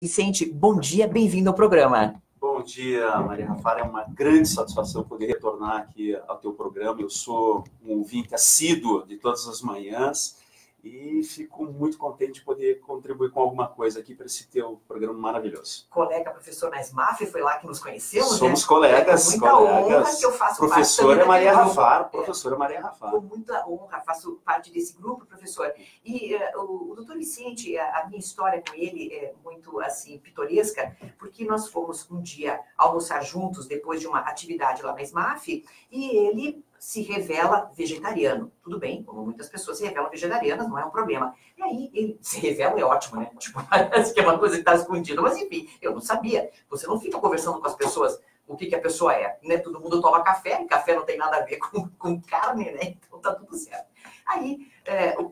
Vicente, bom dia, bem-vindo ao programa. Bom dia, Maria Rafael. É uma grande satisfação poder retornar aqui ao teu programa. Eu sou um ouvinte assíduo de todas as manhãs e fico muito contente de poder contribuir com alguma coisa aqui para esse teu programa maravilhoso. Colega professor na SMAF, foi lá que nos conhecemos, Somos colegas. Com muita honra que eu faço Professora Maria Rafael. Professora Maria Rafael. Com muita honra, faço parte desse grupo, professor. E o doutor Vicente, a minha história com ele é muito, assim, pitoresca, porque nós fomos um dia almoçar juntos depois de uma atividade lá na SMAF e ele se revela vegetariano. Tudo bem, como muitas pessoas se revelam vegetarianas, não é um problema. E aí, ele se revela, é ótimo, né? Tipo, parece que é uma coisa que está escondida. Mas, enfim, eu não sabia. Você não fica conversando com as pessoas o que a pessoa é, né? Todo mundo toma café, e café não tem nada a ver com carne, né? Então, tá tudo certo. Aí,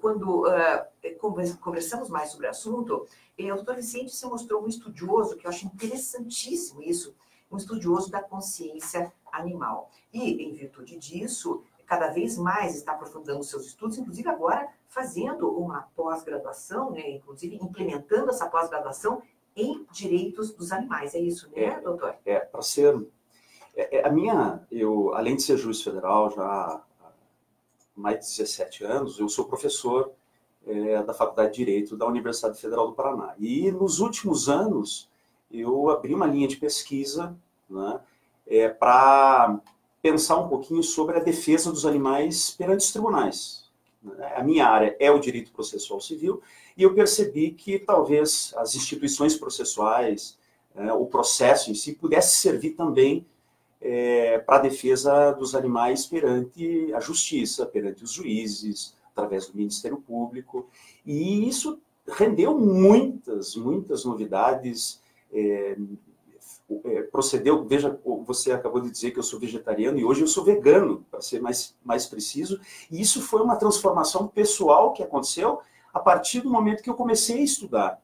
quando conversamos mais sobre o assunto, o doutor Vicente se mostrou um estudioso, que eu acho interessantíssimo isso, um estudioso da consciência animal. E, em virtude disso, cada vez mais está aprofundando seus estudos, inclusive agora fazendo uma pós-graduação, né, inclusive implementando essa pós-graduação em direitos dos animais. É isso, né, doutor? Para ser... eu, além de ser juiz federal já há mais de 17 anos, eu sou professor da Faculdade de Direito da Universidade Federal do Paraná. E nos últimos anos, eu abri uma linha de pesquisa, né, para pensar um pouquinho sobre a defesa dos animais perante os tribunais. A minha área é o direito processual civil, e eu percebi que talvez as instituições processuais, o processo em si, pudesse servir também para a defesa dos animais perante a justiça, perante os juízes, através do Ministério Público. E isso rendeu muitas novidades. Procedeu, veja, você acabou de dizer que eu sou vegetariano e hoje eu sou vegano, para ser mais preciso, e isso foi uma transformação pessoal que aconteceu a partir do momento que eu comecei a estudar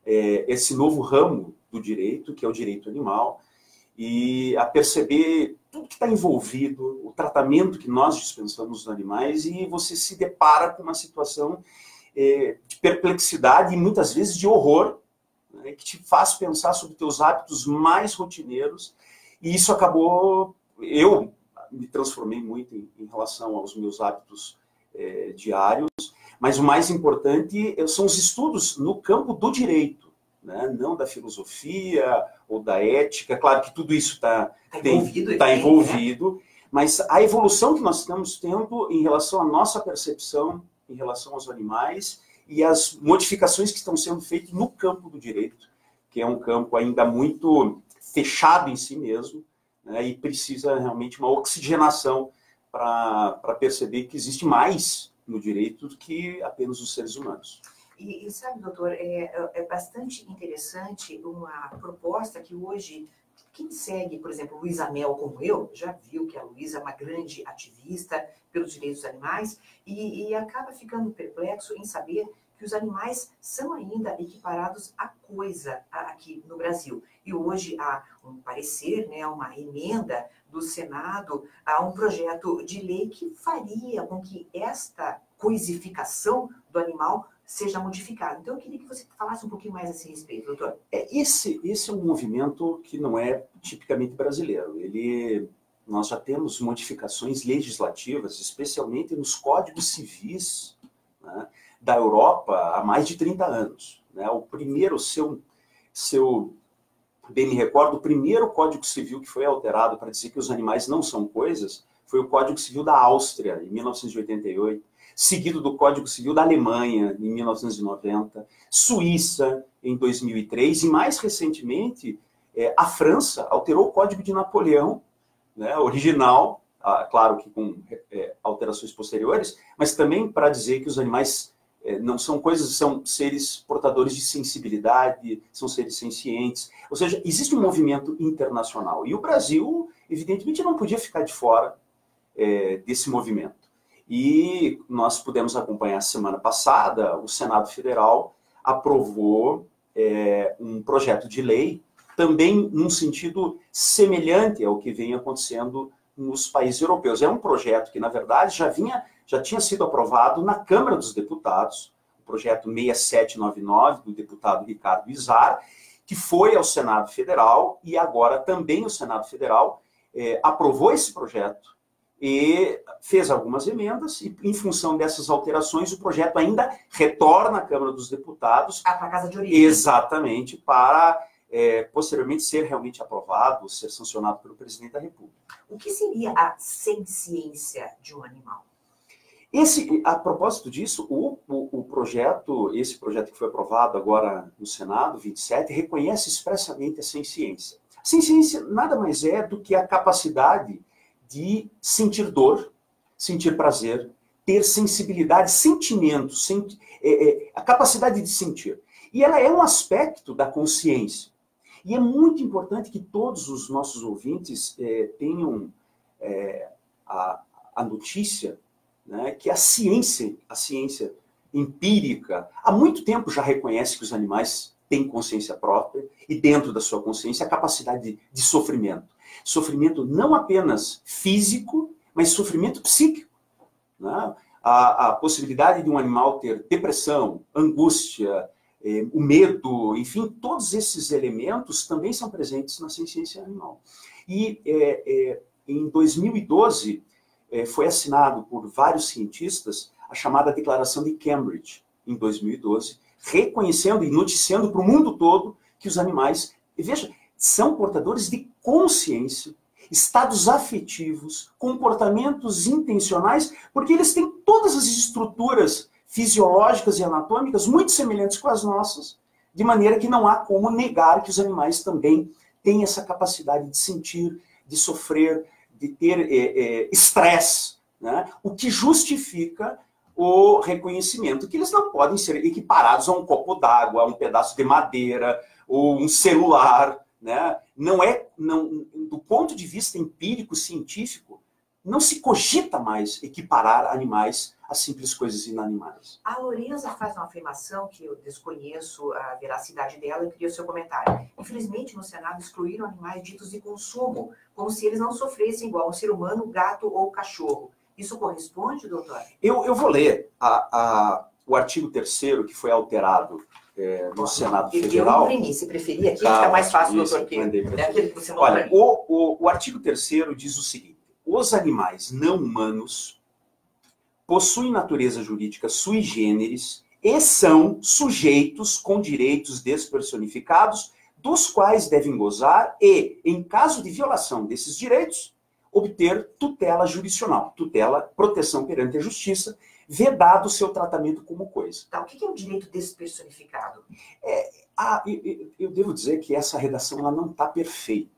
esse novo ramo do direito, que é o direito animal, e a perceber tudo que está envolvido, o tratamento que nós dispensamos dos animais, e você se depara com uma situação de perplexidade e muitas vezes de horror, que te faz pensar sobre teus hábitos mais rotineiros, e isso acabou... Eu me transformei muito em relação aos meus hábitos diários, mas o mais importante são os estudos no campo do direito, né? Não da filosofia ou da ética. Claro que tudo isso está envolvido, né? Mas a evolução que nós estamos tendo em relação à nossa percepção, em relação aos animais, e as modificações que estão sendo feitas no campo do direito, que é um campo ainda muito fechado em si mesmo, né, e precisa realmente uma oxigenação para perceber que existe mais no direito do que apenas os seres humanos. E sabe, doutor, é bastante interessante uma proposta que hoje... Quem segue, por exemplo, Luísa Mel como eu, já viu que a Luísa é uma grande ativista pelos direitos dos animais e acaba ficando perplexo em saber que os animais são ainda equiparados à coisa aqui no Brasil. E hoje há um parecer, né, uma emenda do Senado a um projeto de lei que faria com que esta coisificação do animal seja modificado. Então, eu queria que você falasse um pouquinho mais a esse respeito, doutor. Esse é um movimento que não é tipicamente brasileiro. Nós já temos modificações legislativas, especialmente nos códigos civis, né, da Europa há mais de 30 anos. Né? O primeiro, bem me recordo, o primeiro Código Civil que foi alterado para dizer que os animais não são coisas foi o Código Civil da Áustria, em 1988. Seguido do Código Civil da Alemanha, em 1990, Suíça, em 2003, e mais recentemente, a França alterou o Código de Napoleão, né, original, claro que com alterações posteriores, mas também para dizer que os animais não são coisas, são seres portadores de sensibilidade, são seres sencientes. Ou seja, existe um movimento internacional, e o Brasil, evidentemente, não podia ficar de fora desse movimento. E nós pudemos acompanhar semana passada, o Senado Federal aprovou um projeto de lei, também num sentido semelhante ao que vem acontecendo nos países europeus. É um projeto que, na verdade, já tinha sido aprovado na Câmara dos Deputados, o projeto 6799, do deputado Ricardo Izar, que foi ao Senado Federal e agora também o Senado Federal aprovou esse projeto e fez algumas emendas, e em função dessas alterações, o projeto ainda retorna à Câmara dos Deputados. Para a casa de origem. Exatamente, para posteriormente ser realmente aprovado, ser sancionado pelo presidente da República. O que seria a senciência de um animal? A propósito disso, esse projeto que foi aprovado agora no Senado, 27, reconhece expressamente a senciência. A senciência nada mais é do que a capacidade de sentir dor, sentir prazer, ter sensibilidade, sentimento, a capacidade de sentir. E ela é um aspecto da consciência. E é muito importante que todos os nossos ouvintes tenham a notícia, né, que a ciência empírica, há muito tempo já reconhece que os animais têm consciência própria e dentro da sua consciência a capacidade de sofrimento. Sofrimento não apenas físico, mas sofrimento psíquico. Né? A possibilidade de um animal ter depressão, angústia, o medo, enfim, todos esses elementos também são presentes na ciência animal. E em 2012 foi assinado por vários cientistas a chamada Declaração de Cambridge, em 2012, reconhecendo e noticiando para o mundo todo que os animais, veja, são portadores de consciência, estados afetivos, comportamentos intencionais, porque eles têm todas as estruturas fisiológicas e anatômicas muito semelhantes com as nossas, de maneira que não há como negar que os animais também têm essa capacidade de sentir, de sofrer, de ter estresse, né? O que justifica o reconhecimento que eles não podem ser equiparados a um copo d'água, a um pedaço de madeira, ou um celular, né? Do ponto de vista empírico, científico, não se cogita mais equiparar animais a simples coisas inanimais. A Lorenza faz uma afirmação que eu desconheço a veracidade dela e queria o seu comentário. Infelizmente, no Senado excluíram animais ditos de consumo, como se eles não sofressem igual um ser humano, gato ou cachorro. Isso corresponde, doutor? Eu vou ler o artigo 3º que foi alterado no Senado Federal. Eu imprimi, se preferir, aqui fica mais fácil, doutor, que é aquele que você não. Olha, o artigo 3º diz o seguinte: os animais não humanos possuem natureza jurídica sui generis e são sujeitos com direitos despersonificados, dos quais devem gozar e, em caso de violação desses direitos, obter tutela jurisdicional, tutela, proteção perante a justiça, vedado o seu tratamento como coisa. Tá, o que é um direito despersonificado? Eu devo dizer que essa redação ela não está perfeita.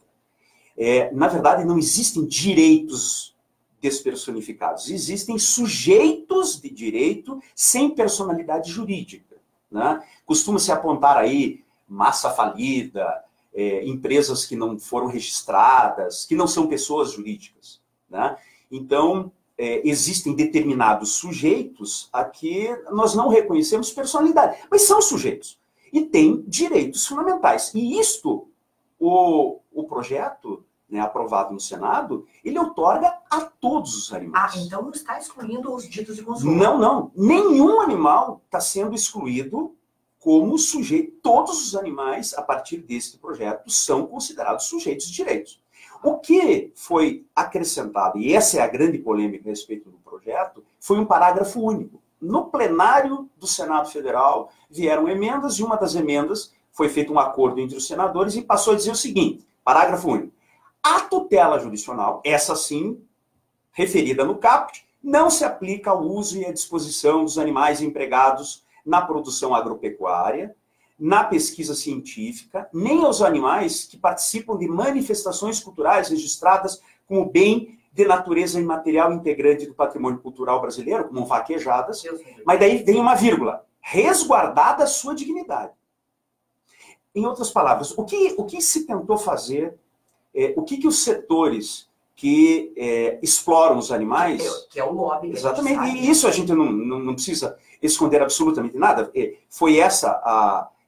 Na verdade, não existem direitos despersonificados, existem sujeitos de direito sem personalidade jurídica. Né? Costuma-se apontar aí massa falida, empresas que não foram registradas, que não são pessoas jurídicas. Né? Então, existem determinados sujeitos a que nós não reconhecemos personalidade, mas são sujeitos e têm direitos fundamentais. E isto, o projeto, né, aprovado no Senado, ele outorga a todos os animais. Então não está excluindo os ditos de consumo. Não. Nenhum animal está sendo excluído como sujeito. Todos os animais, a partir deste projeto, são considerados sujeitos de direitos. O que foi acrescentado, e essa é a grande polêmica a respeito do projeto, foi um parágrafo único. No plenário do Senado Federal vieram emendas, e uma das emendas foi feito um acordo entre os senadores e passou a dizer o seguinte, parágrafo único: a tutela jurisdicional, essa sim, referida no caput, não se aplica ao uso e à disposição dos animais empregados na produção agropecuária, na pesquisa científica, nem aos animais que participam de manifestações culturais registradas como bem de natureza imaterial integrante do patrimônio cultural brasileiro, como vaquejadas, mas daí vem uma vírgula, resguardada a sua dignidade. Em outras palavras, o que se tentou fazer, o que os setores que exploram os animais... Que é o lobby. Exatamente, e isso a gente não precisa esconder absolutamente nada. Foi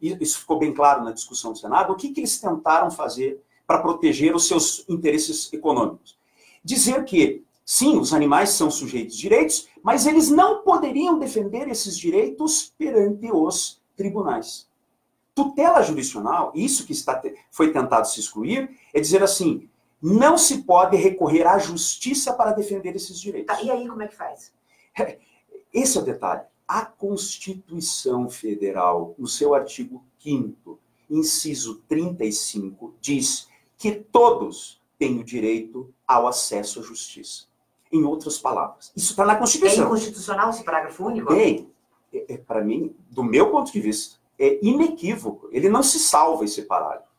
isso ficou bem claro na discussão do Senado. O que eles tentaram fazer para proteger os seus interesses econômicos? Dizer que, sim, os animais são sujeitos de direitos, mas eles não poderiam defender esses direitos perante os tribunais. Tutela jurisdicional, isso que foi tentado se excluir, é dizer assim, não se pode recorrer à justiça para defender esses direitos. Tá, e aí como é que faz? Esse é o detalhe. A Constituição Federal, no seu artigo 5º, inciso 35, diz que todos têm o direito ao acesso à justiça. Em outras palavras, isso está na Constituição. É inconstitucional esse parágrafo único? Bem, para mim, do meu ponto de vista, é inequívoco. Ele não se salva, esse parágrafo.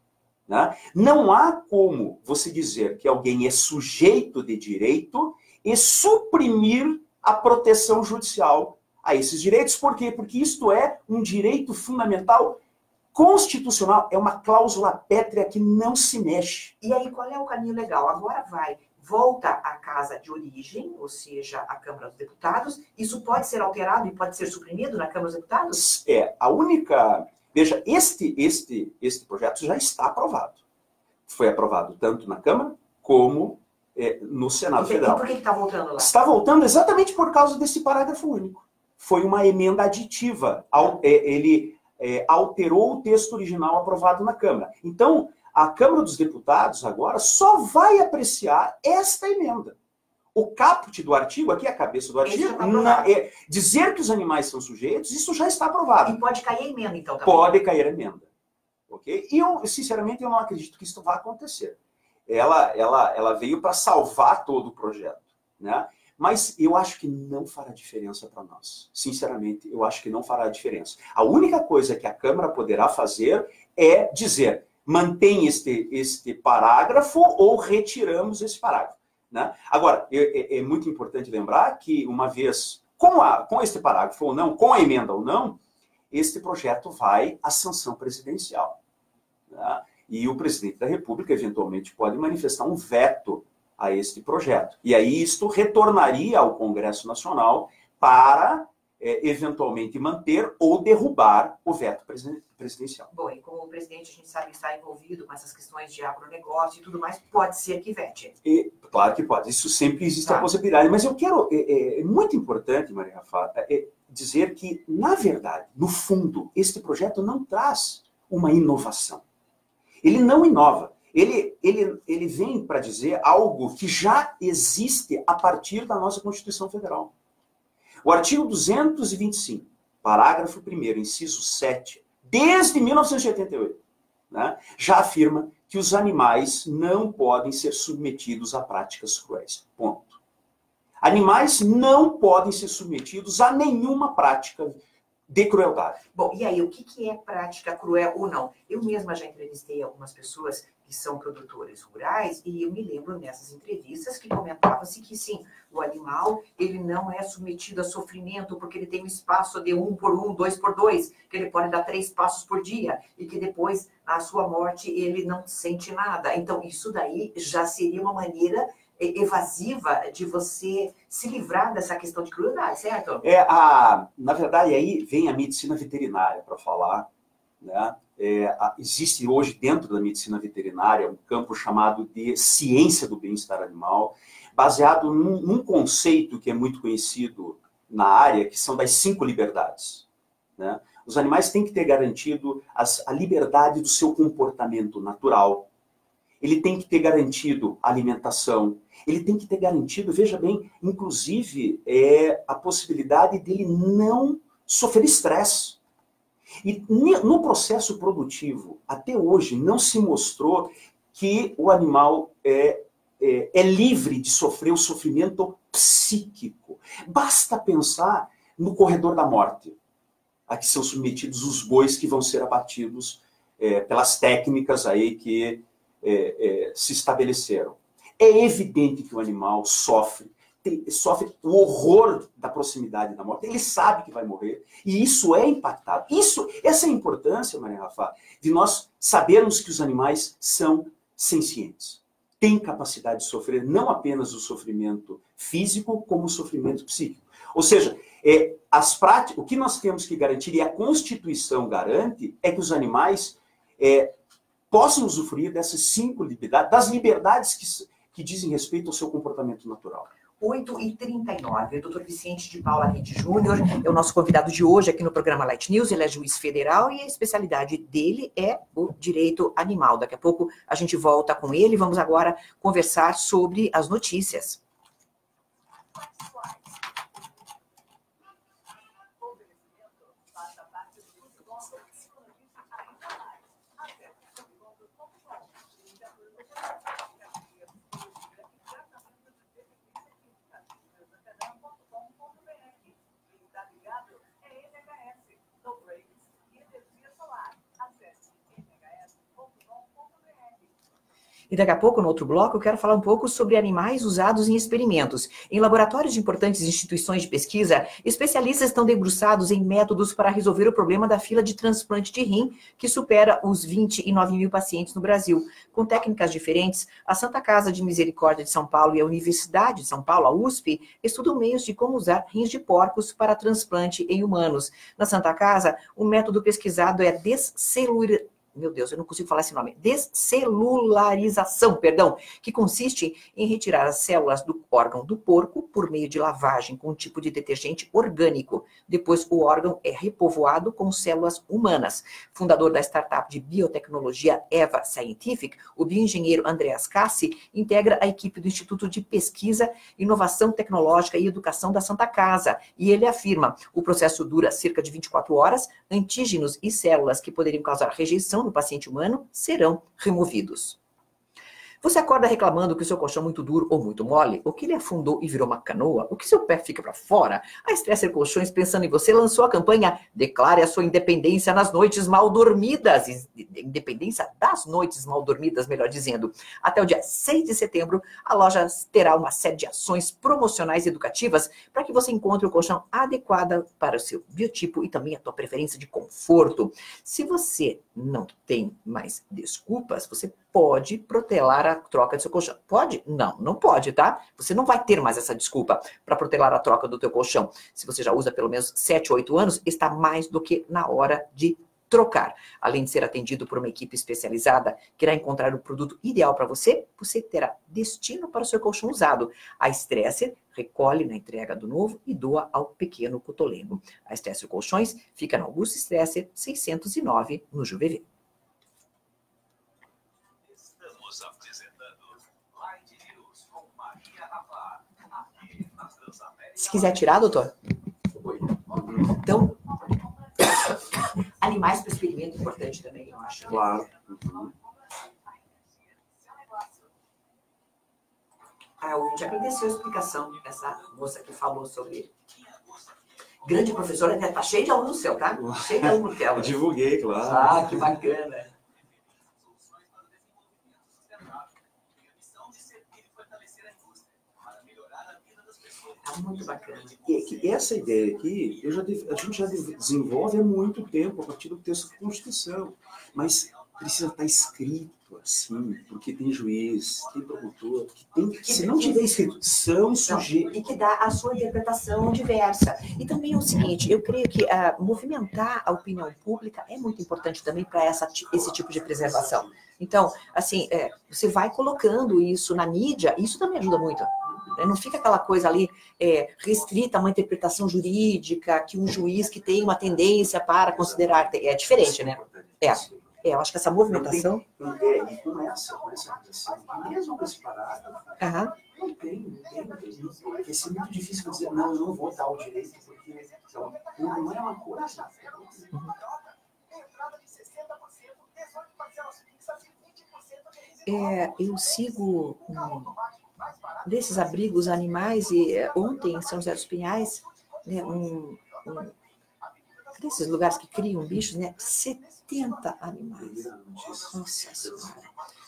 Né? Não há como você dizer que alguém é sujeito de direito e suprimir a proteção judicial a esses direitos. Por quê? Porque isto é um direito fundamental constitucional, é uma cláusula pétrea que não se mexe. E aí, qual é o caminho legal? Agora volta à casa de origem, ou seja, à Câmara dos Deputados. Isso pode ser alterado e pode ser suprimido na Câmara dos Deputados? A única... Veja, este projeto já está aprovado. Foi aprovado tanto na Câmara como no Senado Federal. E por que está voltando lá? Está voltando exatamente por causa desse parágrafo único. Foi uma emenda aditiva. Ele alterou o texto original aprovado na Câmara. Então, a Câmara dos Deputados agora só vai apreciar esta emenda. O caput do artigo, aqui a cabeça do artigo, dizer que os animais são sujeitos, isso já está aprovado. E pode cair a emenda, então, também? Pode cair a emenda. Okay? E eu, sinceramente, eu não acredito que isso vai acontecer. Ela veio para salvar todo o projeto. Né? Mas eu acho que não fará diferença para nós. Sinceramente, eu acho que não fará diferença. A única coisa que a Câmara poderá fazer é dizer, mantém este parágrafo ou retiramos esse parágrafo. Né? Agora, é muito importante lembrar que, uma vez, com este parágrafo ou não, com a emenda ou não, este projeto vai à sanção presidencial. Né? E o presidente da República, eventualmente, pode manifestar um veto a este projeto. E aí isto retornaria ao Congresso Nacional para, eventualmente, manter ou derrubar o veto presidencial. Bom, e como o presidente, a gente sabe que está envolvido com essas questões de agronegócio e tudo mais, pode ser que vete. Claro que pode. Isso sempre existe a possibilidade. Mas eu quero... É muito importante, Maria Rafa, dizer que, na verdade, no fundo, este projeto não traz uma inovação. Ele não inova. Ele vem para dizer algo que já existe a partir da nossa Constituição Federal. O artigo 225, parágrafo 1º, inciso 7, desde 1988, né, já afirma que os animais não podem ser submetidos a práticas cruéis. Ponto. Animais não podem ser submetidos a nenhuma prática de crueldade. Bom, e aí, o que é prática cruel ou não? Eu mesma já entrevistei algumas pessoas que são produtores rurais e eu me lembro nessas entrevistas que comentava-se que sim, o animal ele não é submetido a sofrimento porque ele tem um espaço de 1 por 1, 2 por 2, que ele pode dar 3 passos por dia e que depois, na sua morte, ele não sente nada. Então, isso daí já seria uma maneira evasiva de você se livrar dessa questão de crueldade, certo? Na verdade, aí vem a medicina veterinária para falar. Né? Existe hoje, dentro da medicina veterinária, um campo chamado de ciência do bem-estar animal, baseado num conceito que é muito conhecido na área, que são das 5 liberdades. Né? Os animais têm que ter garantido a liberdade do seu comportamento natural. Ele tem que ter garantido a alimentação. Ele tem que ter garantido, veja bem, inclusive, a possibilidade dele não sofrer estresse. E no processo produtivo, até hoje, não se mostrou que o animal é livre de sofrer o sofrimento psíquico. Basta pensar no corredor da morte, a que são submetidos os bois que vão ser abatidos pelas técnicas aí que se estabeleceram. É evidente que o animal sofre o horror da proximidade da morte. Ele sabe que vai morrer e isso é impactado. Essa é a importância, Maria Rafa, de nós sabermos que os animais são sencientes. Têm capacidade de sofrer não apenas o sofrimento físico, como o sofrimento psíquico. Ou seja, o que nós temos que garantir, e a Constituição garante, é que os animais possam usufruir dessas 5 liberdades, das liberdades que dizem respeito ao seu comportamento natural. 8h39. O doutor Vicente de Paula Rede Júnior é o nosso convidado de hoje aqui no programa Light News. Ele é juiz federal e a especialidade dele é o direito animal. Daqui a pouco a gente volta com ele. Vamos agora conversar sobre as notícias. E daqui a pouco, no outro bloco, eu quero falar um pouco sobre animais usados em experimentos. Em laboratórios de importantes instituições de pesquisa, especialistas estão debruçados em métodos para resolver o problema da fila de transplante de rim, que supera os 29 mil pacientes no Brasil. Com técnicas diferentes, a Santa Casa de Misericórdia de São Paulo e a Universidade de São Paulo, a USP, estudam meios de como usar rins de porcos para transplante em humanos. Na Santa Casa, o método pesquisado é meu Deus, eu não consigo falar esse nome, descelularização, que consiste em retirar as células do órgão do porco por meio de lavagem com um tipo de detergente orgânico. Depois, o órgão é repovoado com células humanas. Fundador da startup de biotecnologia Eva Scientific, o bioengenheiro Andreas Cassi integra a equipe do Instituto de Pesquisa, Inovação Tecnológica e Educação da Santa Casa. E ele afirma, o processo dura cerca de 24 horas, antígenos e células que poderiam causar rejeição no paciente humano serão removidos. Você acorda reclamando que o seu colchão é muito duro ou muito mole? Ou que ele afundou e virou uma canoa? Ou que seu pé fica para fora? A Stresser Colchões, pensando em você, lançou a campanha Declare a sua independência nas noites mal dormidas. Independência das noites mal dormidas, melhor dizendo. Até o dia 6 de setembro, a loja terá uma série de ações promocionais e educativas para que você encontre o colchão adequado para o seu biotipo e também a tua preferência de conforto. Se você não tem mais desculpas, você pode protelar a troca do seu colchão. Pode? Não, não pode, tá? Você não vai ter mais essa desculpa para protelar a troca do teu colchão. Se você já usa pelo menos 7 ou 8 anos, está mais do que na hora de trocar. Além de ser atendido por uma equipe especializada que irá encontrar o produto ideal para você, você terá destino para o seu colchão usado. A Stresser recolhe na entrega do novo e doa ao pequeno cotolengo. A Stresser Colchões fica na Augusto Stresser 609, no Juvevê. Se quiser tirar, doutor. Então, animais para experimento é importante também, eu acho. Claro. Eu já agradeceu a explicação dessa moça que falou sobre ele. Grande professora, tá cheio de aluno seu, tá? Cheio de aluno dela. Divulguei, claro. Ah, que bacana. Muito bacana. E essa ideia aqui, a gente já desenvolve há muito tempo, a partir do texto da Constituição. Mas precisa estar escrito assim, porque tem juiz, tem promotor, se não tiver escrito, são sujeitos. E que dá a sua interpretação diversa. E também é o seguinte, eu creio que movimentar a opinião pública é muito importante também para esse tipo de preservação. Então, assim, você vai colocando isso na mídia, isso também ajuda muito. Não fica aquela coisa ali restrita a uma interpretação jurídica, que um juiz que tem uma tendência para considerar... É diferente, né? Eu acho que essa movimentação... E começa que mesmo com esse parágrafo, não tem. Vai ser muito difícil dizer, não vou dar o direito, porque não é uma coisa. Eu sigo desses abrigos animais e ontem em São José dos Pinhais, né, desses lugares que criam bichos, né, 70 animais. Nossa Senhora.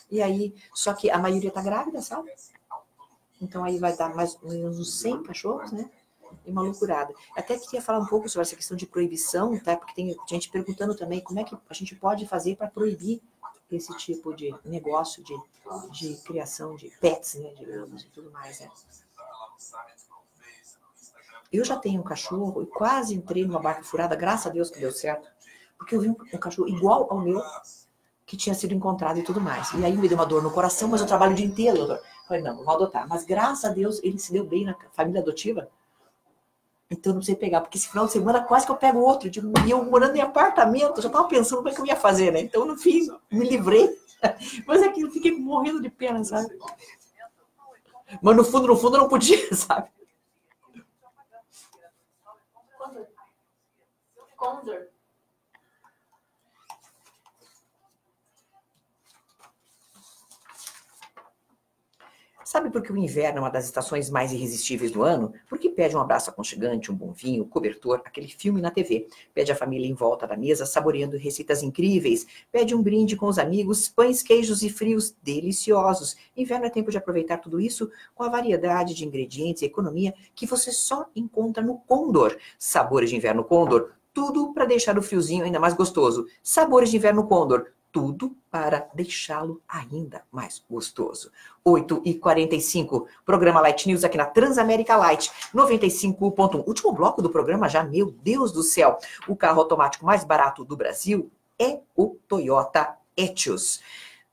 E aí, só que a maioria está grávida, sabe? Então aí vai dar mais ou menos uns 100 cachorros, né? E uma loucurada. Até queria falar um pouco sobre essa questão de proibição, tá? Porque tem gente perguntando também como é que a gente pode fazer para proibir esse tipo de negócio de criação de pets, né, digamos, e tudo mais, né? Eu já tenho um cachorro e quase entrei numa barca furada, graças a Deus que deu certo, porque eu vi um cachorro igual ao meu, que tinha sido encontrado e tudo mais. E aí me deu uma dor no coração, mas eu trabalho o dia inteiro, doutor. Falei, não vou adotar. Mas graças a Deus, ele se deu bem na família adotiva. Então eu não precisei pegar, porque esse final de semana quase que eu pego outro. E eu morando em apartamento, eu já estava pensando como é que eu ia fazer, né? Então no fim, me livrei. Mas é que eu fiquei morrendo de pena, sabe? Mas no fundo, eu não podia, sabe? Condor. Sabe por que o inverno é uma das estações mais irresistíveis do ano? Porque pede um abraço aconchegante, um bom vinho, cobertor, aquele filme na TV. Pede a família em volta da mesa, saboreando receitas incríveis. Pede um brinde com os amigos, pães, queijos e frios deliciosos. Inverno é tempo de aproveitar tudo isso com a variedade de ingredientes e economia que você só encontra no Condor. Sabores de inverno Condor, tudo para deixar o friozinho ainda mais gostoso. Sabores de inverno Condor, tudo para deixá-lo ainda mais gostoso. 8h45, programa Light News aqui na Transamérica Light, 95.1. Último bloco do programa já, meu Deus do céu. O carro automático mais barato do Brasil é o Toyota Etios.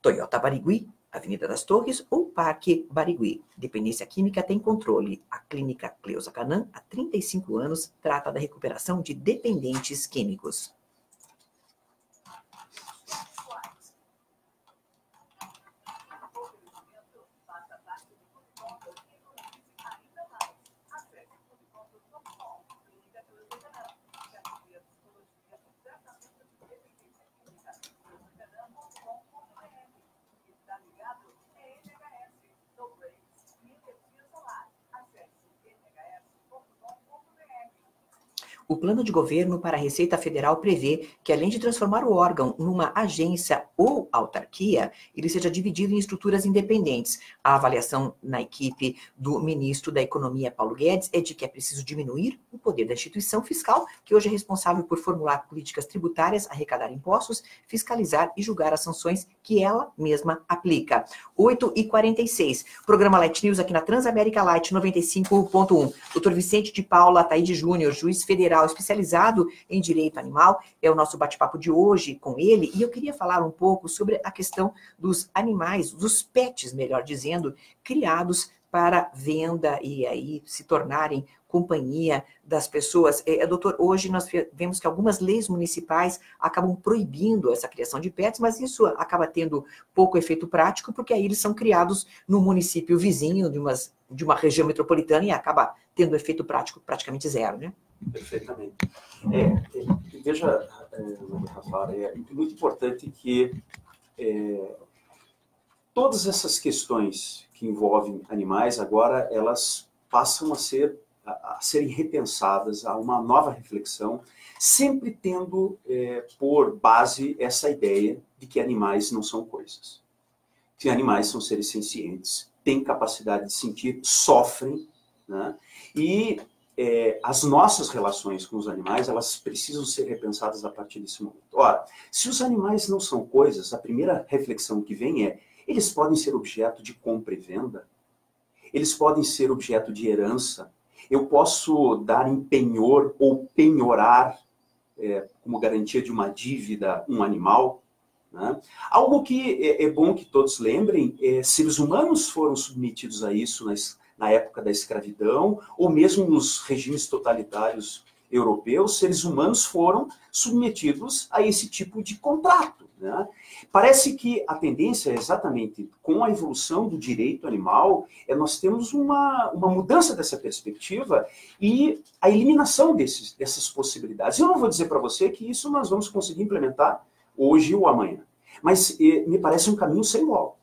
Toyota Barigui, Avenida das Torres ou Parque Barigui. Dependência química tem controle. A clínica Cleusa Canan, há 35 anos, trata da recuperação de dependentes químicos. O plano de governo para a Receita Federal prevê que, além de transformar o órgão numa agência ou autarquia, ele seja dividido em estruturas independentes. A avaliação na equipe do ministro da Economia, Paulo Guedes, é de que é preciso diminuir o poder da instituição fiscal, que hoje é responsável por formular políticas tributárias, arrecadar impostos, fiscalizar e julgar as sanções que ela mesma aplica. 8h46, programa Light News aqui na Transamérica Light 95.1. Dr. Vicente de Paula Ataíde Júnior, juiz federal especializado em direito animal, é o nosso bate-papo de hoje com ele, e eu queria falar um pouco sobre a questão dos animais, dos pets, melhor dizendo, criados para venda e aí se tornarem companhia das pessoas. Doutor, hoje nós vemos que algumas leis municipais acabam proibindo essa criação de pets, mas isso acaba tendo pouco efeito prático, porque aí eles são criados no município vizinho de uma região metropolitana e acaba tendo efeito prático praticamente zero, né? Perfeitamente. Veja, Rafael, é muito importante que todas essas questões que envolvem animais, agora elas passam a serem repensadas, a uma nova reflexão, sempre tendo por base essa ideia de que animais não são coisas. Que animais são seres sencientes, têm capacidade de sentir, sofrem, né? E as nossas relações com os animais, elas precisam ser repensadas a partir desse momento. Ora, se os animais não são coisas, a primeira reflexão que vem eles podem ser objeto de compra e venda? Eles podem ser objeto de herança? Eu posso dar em penhor ou penhorar, como garantia de uma dívida, um animal? Né? Algo que é bom que todos lembrem, seres humanos foram submetidos a isso na época da escravidão, ou mesmo nos regimes totalitários europeus, seres humanos foram submetidos a esse tipo de contrato. Né? Parece que a tendência é exatamente, com a evolução do direito animal, nós temos uma mudança dessa perspectiva e a eliminação dessas possibilidades. Eu não vou dizer para você que isso nós vamos conseguir implementar hoje ou amanhã, mas me parece um caminho sem volta.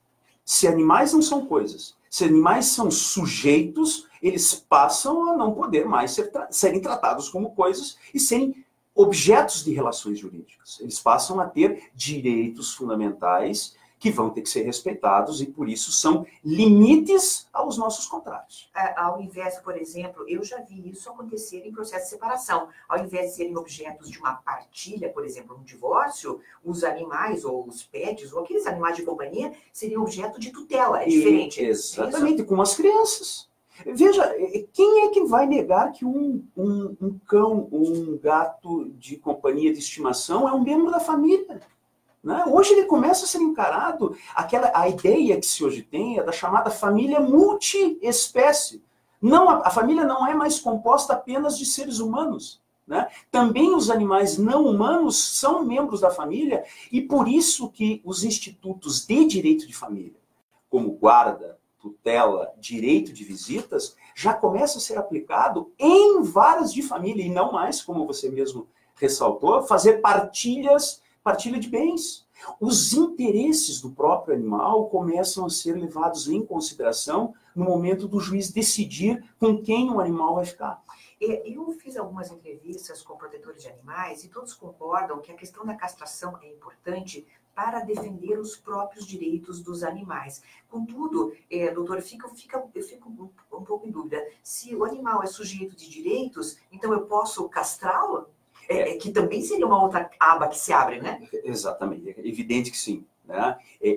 Se animais não são coisas, se animais são sujeitos, eles passam a não poder mais serem tratados como coisas e serem objetos de relações jurídicas. Eles passam a ter direitos fundamentais que vão ter que ser respeitados e, por isso, são limites aos nossos contratos. Ao invés, por exemplo, eu já vi isso acontecer em processo de separação. Ao invés de serem objetos de uma partilha, por exemplo, um divórcio, os animais ou os pets ou aqueles animais de companhia seriam objeto de tutela. É diferente. Exatamente, como as crianças. Veja, quem é que vai negar que um cão ou um gato de companhia de estimação é um membro da família? né? Hoje ele começa a ser encarado, a ideia que se hoje tem é da chamada família multiespécie. Não, a família não é mais composta apenas de seres humanos, né? Também os animais não humanos são membros da família, e por isso que os institutos de direito de família, como guarda, tutela, direito de visitas, já começa a ser aplicado em varas de família, e não mais, como você mesmo ressaltou, fazer partilha de bens. Os interesses do próprio animal começam a ser levados em consideração no momento do juiz decidir com quem o animal vai ficar. Eu fiz algumas entrevistas com protetores de animais e todos concordam que a questão da castração é importante para defender os próprios direitos dos animais. Contudo, doutor, eu fico um pouco em dúvida. Se o animal é sujeito de direitos, então eu posso castrá-lo? Que também seria uma outra aba que se abre, né? Exatamente, é evidente que sim. Né?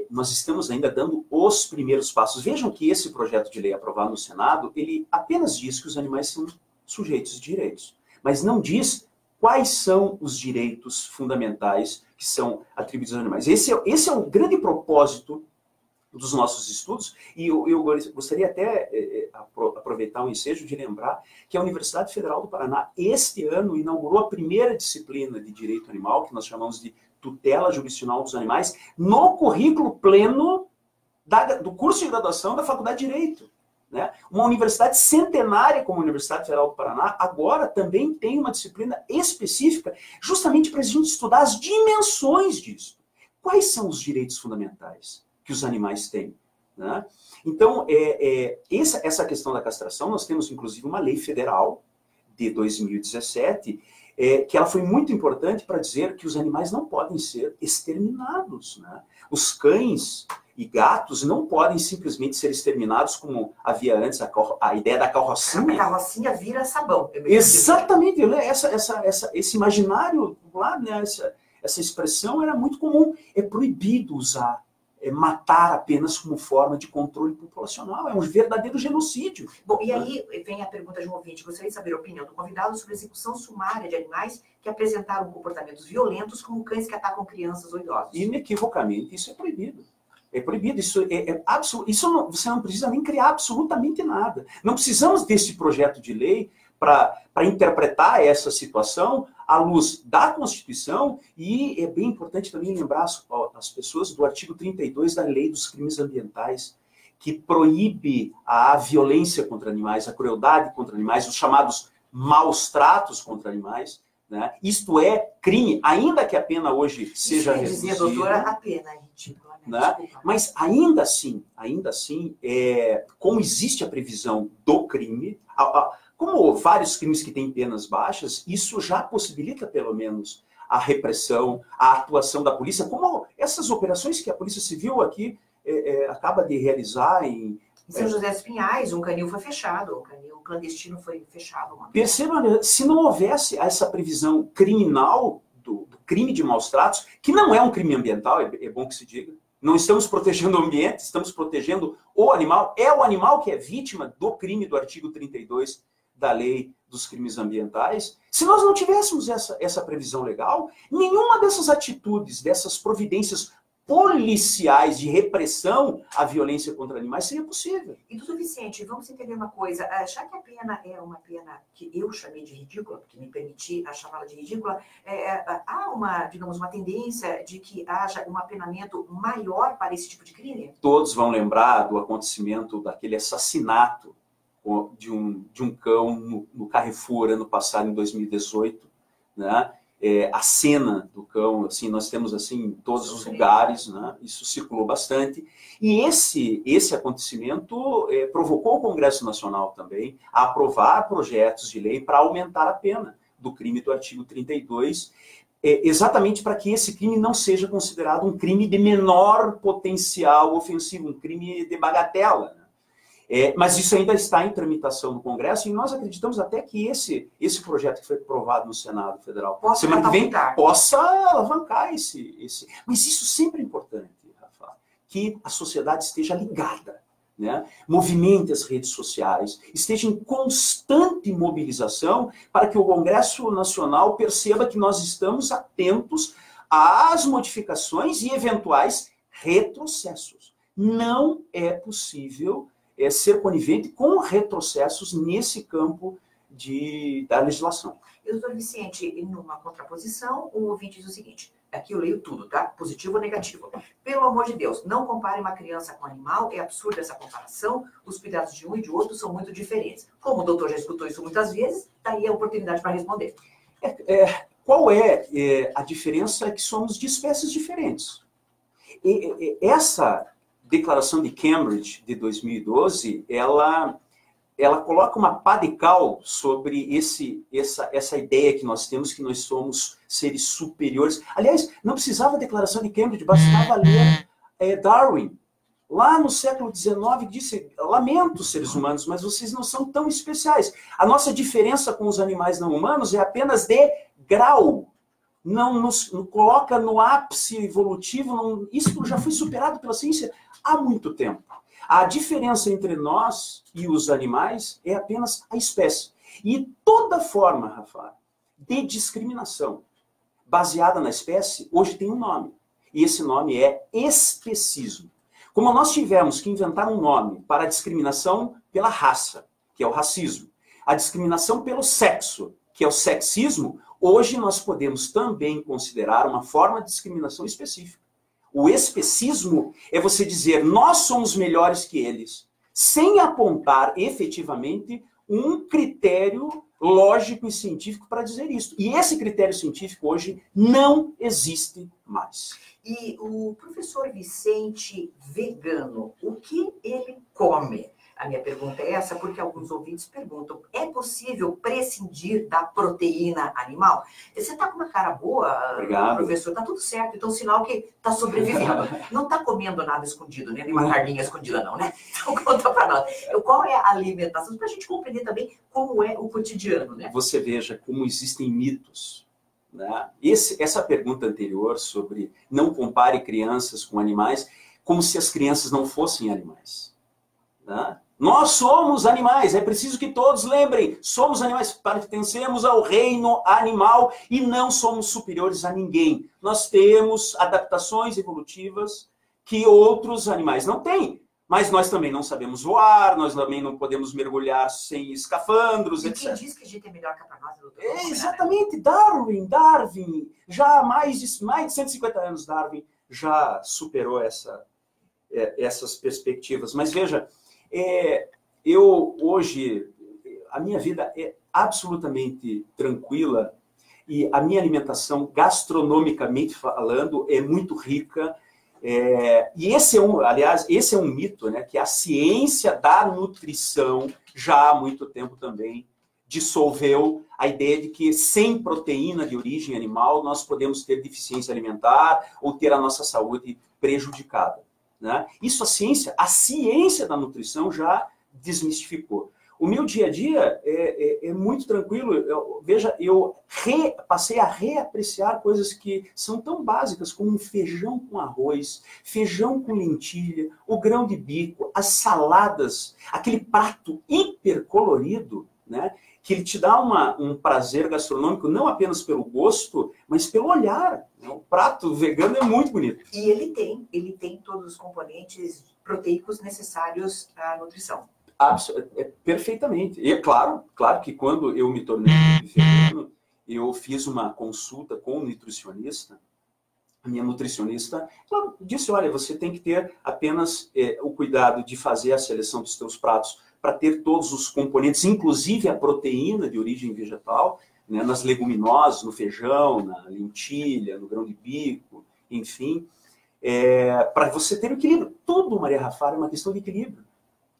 Nós estamos ainda dando os primeiros passos. Vejam que esse projeto de lei aprovado no Senado, ele apenas diz que os animais são sujeitos de direitos, mas não diz quais são os direitos fundamentais que são atribuídos aos animais. Esse é o grande propósito dos nossos estudos, e eu gostaria até aproveitar o ensejo de lembrar que a Universidade Federal do Paraná, este ano, inaugurou a primeira disciplina de direito animal, que nós chamamos de tutela jurisdicional dos animais, no currículo pleno do curso de graduação da Faculdade de Direito. Né? Uma universidade centenária como a Universidade Federal do Paraná, agora também tem uma disciplina específica, justamente para a gente estudar as dimensões disso. Quais são os direitos fundamentais que os animais têm? Né? Então, essa questão da castração, nós temos inclusive uma lei federal de 2017, que ela foi muito importante para dizer que os animais não podem ser exterminados. Né? Os cães e gatos não podem simplesmente ser exterminados como havia antes a ideia da carrocinha. A carrocinha vira sabão. Exatamente. Esse imaginário lá, né, essa expressão era muito comum. É proibido usar matar apenas como forma de controle populacional. É um verdadeiro genocídio. Bom, e aí vem a pergunta de um ouvinte. Gostaria de saber a opinião do convidado sobre a execução sumária de animais que apresentaram comportamentos violentos, como cães que atacam crianças ou idosos. Inequivocamente, isso é proibido. É proibido, absoluto. Você não precisa nem criar absolutamente nada. Não precisamos desse projeto de lei para interpretar essa situação à luz da Constituição, e é bem importante também lembrar as pessoas do artigo 32 da Lei dos Crimes Ambientais, que proíbe a violência contra animais, a crueldade contra animais, os chamados maus tratos contra animais. Né? Isto é crime, ainda que a pena hoje seja reduzida. Dizer, doutora, a pena é ridícula. Né? Mas ainda assim, como existe a previsão do crime, como vários crimes que têm penas baixas, isso já possibilita pelo menos a repressão, a atuação da polícia, como essas operações que a Polícia Civil aqui acaba de realizar em São José dos Pinhais, um canil foi fechado, um canil clandestino foi fechado. Perceba, se não houvesse essa previsão criminal do crime de maus tratos, que não é um crime ambiental, é bom que se diga, não estamos protegendo o ambiente, estamos protegendo o animal. É o animal que é vítima do crime do artigo 32 da Lei dos Crimes Ambientais. Se nós não tivéssemos essa previsão legal, nenhuma dessas atitudes, dessas providências policiais de repressão à violência contra animais seria possível. E, doutor Vicente, vamos entender uma coisa. Já que a pena é uma pena que eu chamei de ridícula, porque me permiti a chamá-la de ridícula, há uma tendência de que haja um apenamento maior para esse tipo de crime? Todos vão lembrar do acontecimento daquele assassinato de um cão no Carrefour, ano passado, em 2018, né? A cena do cão, assim, nós temos assim em todos os lugares, né? Isso circulou bastante. E esse acontecimento provocou o Congresso Nacional também a aprovar projetos de lei para aumentar a pena do crime do artigo 32, exatamente para que esse crime não seja considerado um crime de menor potencial ofensivo, um crime de bagatela, né? Mas isso ainda está em tramitação no Congresso, e nós acreditamos até que esse projeto que foi aprovado no Senado Federal semana que vem possa alavancar esse. Mas isso sempre é importante, Rafa, que a sociedade esteja ligada, né? Movimente as redes sociais, esteja em constante mobilização para que o Congresso Nacional perceba que nós estamos atentos às modificações e eventuais retrocessos. Não é possível ser conivente com retrocessos nesse campo da legislação. E, doutor Vicente, numa contraposição, um ouvinte diz o seguinte, aqui eu leio tudo, tá? Positivo ou negativo. Pelo amor de Deus, não compare uma criança com um animal, é absurda essa comparação, os cuidados de um e de outro são muito diferentes. Como o doutor já escutou isso muitas vezes, daí a oportunidade para responder. Qual é a diferença? É que somos de espécies diferentes. Essa declaração de Cambridge de 2012, ela coloca uma pá de cal sobre essa ideia que nós temos, que nós somos seres superiores. Aliás, não precisava a declaração de Cambridge, bastava ler Darwin. Lá no século XIX, disse, lamento seres humanos, mas vocês não são tão especiais. A nossa diferença com os animais não humanos é apenas de grau. Não nos coloca no ápice evolutivo, não, isso já foi superado pela ciência há muito tempo. A diferença entre nós e os animais é apenas a espécie. E toda forma, Rafa, de discriminação baseada na espécie, hoje tem um nome. E esse nome é especismo. Como nós tivemos que inventar um nome para a discriminação pela raça, que é o racismo, a discriminação pelo sexo, que é o sexismo, hoje nós podemos também considerar uma forma de discriminação específica. O especismo é você dizer, nós somos melhores que eles, sem apontar efetivamente um critério lógico e científico para dizer isso. E esse critério científico hoje não existe mais. E o professor Vicente, vegano, o que ele come? A minha pergunta é essa, porque alguns ouvintes perguntam, é possível prescindir da proteína animal? Você está com uma cara boa, Obrigado. Professor, está tudo certo, então sinal que está sobrevivendo. Não está comendo nada escondido, né? Nenhuma carninha escondida não, né? Então conta para nós. Qual é a alimentação? Para a gente compreender também como é o cotidiano, né? Você veja como existem mitos. Né? Essa pergunta anterior sobre não compare crianças com animais, como se as crianças não fossem animais. Né? Nós somos animais, é preciso que todos lembrem, somos animais, pertencemos ao reino animal e não somos superiores a ninguém. Nós temos adaptações evolutivas que outros animais não têm. Mas nós também não sabemos voar, nós também não podemos mergulhar sem escafandros, e etc. quem diz que a gente é melhor que para nós, doutor? Exatamente, Darwin, já há mais de 150 anos, Darwin já superou essas perspectivas. Mas veja, eu hoje, a minha vida é absolutamente tranquila e a minha alimentação, gastronomicamente falando, é muito rica. E esse é um mito, né, que a ciência da nutrição já há muito tempo também dissolveu a ideia de que sem proteína de origem animal nós podemos ter deficiência alimentar ou ter a nossa saúde prejudicada. Né? Isso a ciência da nutrição já desmistificou. O meu dia a dia é muito tranquilo. Eu passei a reapreciar coisas que são tão básicas como um feijão com arroz, feijão com lentilha, o grão de bico, as saladas, aquele prato hipercolorido, né? Que ele te dá um prazer gastronômico não apenas pelo gosto, mas pelo olhar. O prato vegano é muito bonito. E ele tem todos os componentes proteicos necessários à nutrição. Perfeitamente. E claro que quando eu me tornei vegano, eu fiz uma consulta com um nutricionista. A minha nutricionista disse, olha, você tem que ter apenas o cuidado de fazer a seleção dos teus pratos para ter todos os componentes, inclusive a proteína de origem vegetal, né, nas leguminosas, no feijão, na lentilha, no grão de bico, enfim, para você ter equilíbrio. Tudo, Maria Rafa, é uma questão de equilíbrio.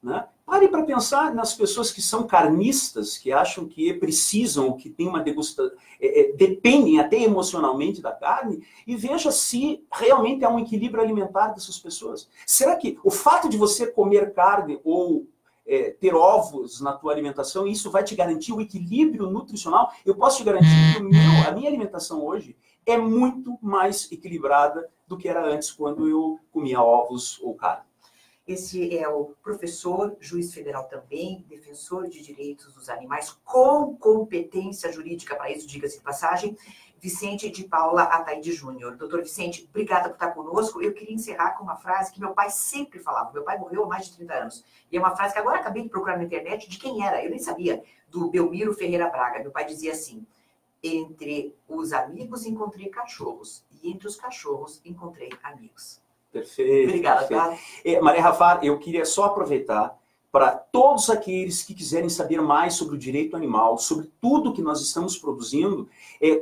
Né? Pare para pensar nas pessoas que são carnistas, que acham que precisam, que têm uma degustação, dependem até emocionalmente da carne, e veja se realmente há um equilíbrio alimentar dessas pessoas. Será que o fato de você comer carne ou ter ovos na tua alimentação, isso vai te garantir o equilíbrio nutricional? Eu posso te garantir que a minha alimentação hoje é muito mais equilibrada do que era antes, quando eu comia ovos ou carne. Esse é o professor, juiz federal também, defensor de direitos dos animais, com competência jurídica para isso, diga-se de passagem, Vicente de Paula Ataíde Júnior. Doutor Vicente, obrigada por estar conosco. Eu queria encerrar com uma frase que meu pai sempre falava. Meu pai morreu há mais de 30 anos. E é uma frase que agora acabei de procurar na internet de quem era. Eu nem sabia. Do Belmiro Ferreira Braga. Meu pai dizia assim: entre os amigos encontrei cachorros. E entre os cachorros encontrei amigos. Perfeito. Obrigada, perfeito. Tá? Maria Rafa, eu queria só aproveitar para todos aqueles que quiserem saber mais sobre o direito animal, sobre tudo que nós estamos produzindo,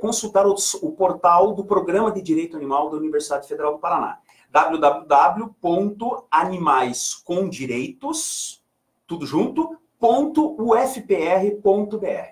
consultar o portal do Programa de Direito Animal da Universidade Federal do Paraná. www.animaiscomdireitos, tudo junto, .ufpr.br.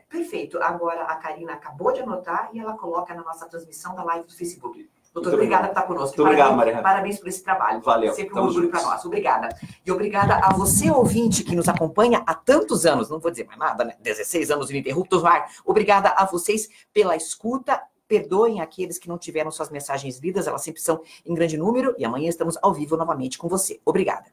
Perfeito. Agora a Karina acabou de anotar e ela coloca na nossa transmissão da live do Facebook. Doutor, obrigada por estar conosco. Muito obrigado, Maria. Parabéns por esse trabalho. Valeu. Sempre um orgulho para nós. Obrigada. E obrigada a você, ouvinte, que nos acompanha há tantos anos. Não vou dizer mais nada, né? 16 anos ininterruptos no ar. Obrigada a vocês pela escuta. Perdoem aqueles que não tiveram suas mensagens lidas. Elas sempre são em grande número. E amanhã estamos ao vivo novamente com você. Obrigada.